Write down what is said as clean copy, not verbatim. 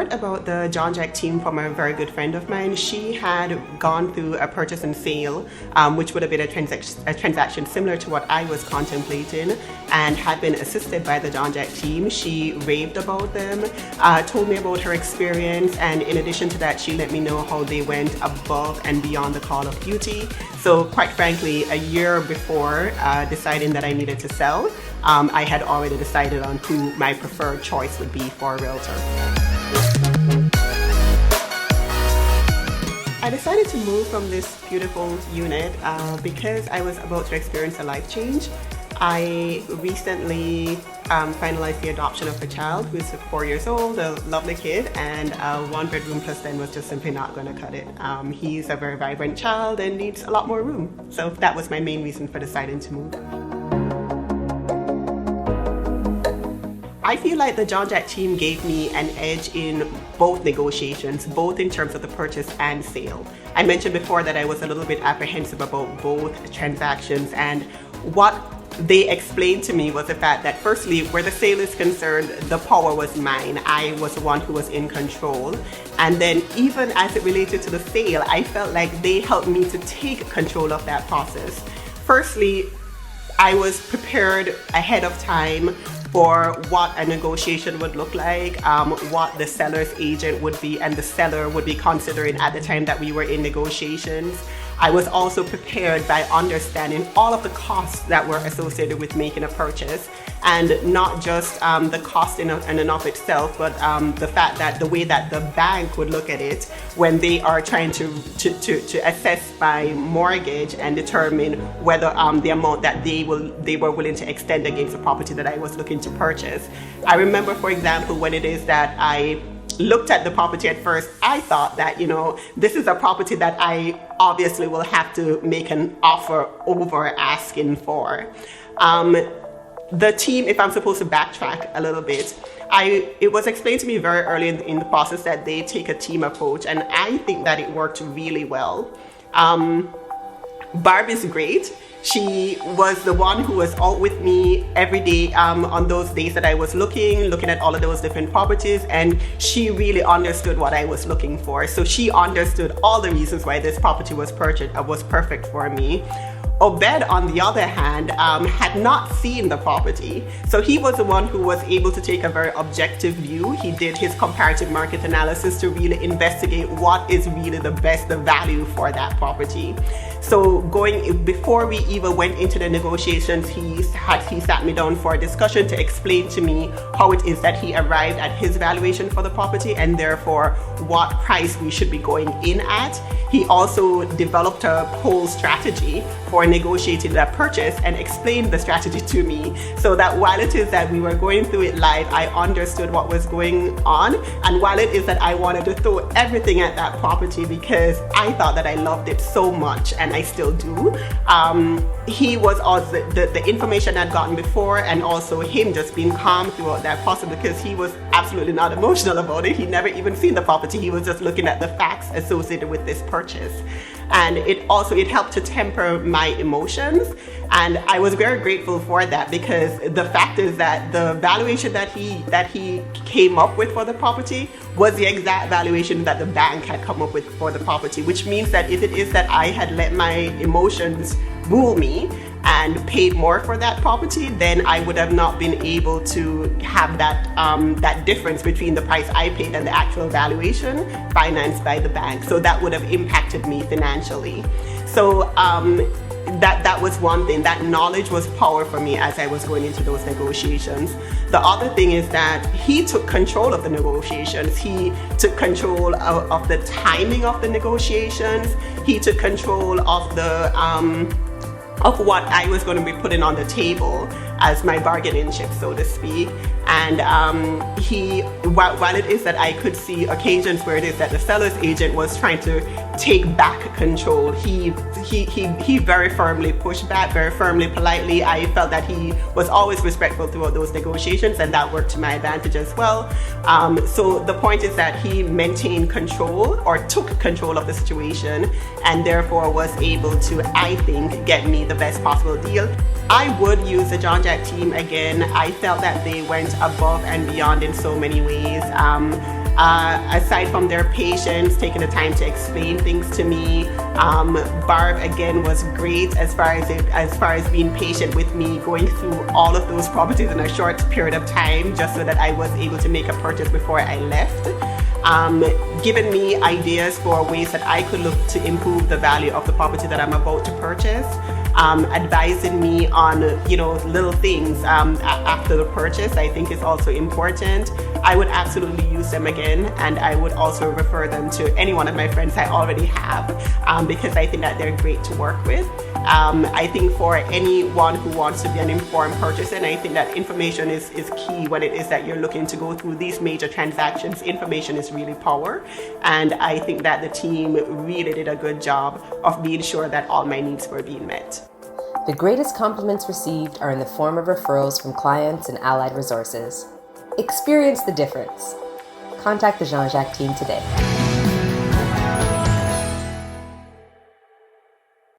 heard about the Jean-Jacques Team from a very good friend of mine. She had gone through a purchase and sale, which would have been a transaction similar to what I was contemplating, and had been assisted by the Jean-Jacques Team. She raved about them, told me about her experience, and in addition to that, she let me know how they went above and beyond the call of duty. So quite frankly, a year before deciding that I needed to sell, I had already decided on who my preferred choice would be for a realtor. I decided to move from this beautiful unit because I was about to experience a life change. I recently finalized the adoption of a child who's 4 years old, a lovely kid, and a 1-bedroom plus den was just simply not going to cut it. He's a very vibrant child and needs a lot more room. So that was my main reason for deciding to move. I feel like the Jean-Jacques Team gave me an edge in both negotiations, both in terms of the purchase and sale. I mentioned before that I was a little bit apprehensive about both transactions, and what they explained to me was the fact that firstly, where the sale is concerned, the power was mine. I was the one who was in control. And then even as it related to the sale, I felt like they helped me to take control of that process. Firstly, I was prepared ahead of time for what a negotiation would look like, what the seller's agent would be and the seller would be considering at the time that we were in negotiations. I was also prepared by understanding all of the costs that were associated with making a purchase, and not just the cost in and of itself, but the fact that the way that the bank would look at it when they are trying to assess my mortgage and determine whether the amount that they were willing to extend against the property that I was looking to purchase. I remember, for example, when it is that I looked at the property at first, I thought that, this is a property that I obviously will have to make an offer over asking for. The team, if I'm supposed to backtrack a little bit, it was explained to me very early in the process that they take a team approach, and I think that it worked really well. Barb is great. She was the one who was out with me every day on those days that I was looking at all of those different properties, and she really understood what I was looking for. So she understood all the reasons why this property was perfect for me. Obed, on the other hand, had not seen the property. So he was the one who was able to take a very objective view. He did his comparative market analysis to really investigate what is really the value for that property. So before we even went into the negotiations, he sat me down for a discussion to explain to me how it is that he arrived at his valuation for the property, and therefore what price we should be going in at. He also developed a whole strategy for negotiating that purchase and explained the strategy to me, so that while it is that we were going through it live, I understood what was going on. And while it is that I wanted to throw everything at that property because I thought that I loved it so much, and I still do, he was also the information I'd gotten before, and also him just being calm throughout that process, because he was absolutely not emotional about it. He'd never even seen the property. He was just looking at the facts associated with this purchase. And it helped to temper my emotions, and I was very grateful for that, because the fact is that the valuation that he came up with for the property was the exact valuation that the bank had come up with for the property, which means that if it is that I had let my emotions rule me and paid more for that property, then I would have not been able to have that difference between the price I paid and the actual valuation financed by the bank. So that would have impacted me financially. So that was one thing. That knowledge was power for me as I was going into those negotiations. The other thing is that he took control of the negotiations. He took control of the timing of the negotiations. He took control of of what I was going to be putting on the table as my bargaining chip, so to speak. And while it is that I could see occasions where it is that the seller's agent was trying to take back control, he very firmly pushed back, very firmly, politely. I felt that he was always respectful throughout those negotiations, and that worked to my advantage as well. So the point is that he maintained control, or took control of the situation, and therefore was able to, I think, get me the best possible deal. I would use the Jean-Jacques Team again. I felt that they went above and beyond in so many ways. Aside from their patience, taking the time to explain things to me, Barb again was great as far as being patient with me, going through all of those properties in a short period of time, just so that I was able to make a purchase before I left. Giving me ideas for ways that I could look to improve the value of the property that I'm about to purchase. Advising me on little things after the purchase, I think is also important. I would absolutely use them again, and I would also refer them to any one of my friends I already have, because I think that they're great to work with. I think for anyone who wants to be an informed purchaser, and I think that information is key when it is that you're looking to go through these major transactions. Information is really power, and I think that the team really did a good job of being sure that all my needs were being met. The greatest compliments received are in the form of referrals from clients and allied resources. Experience the difference. Contact the Jean-Jacques team today.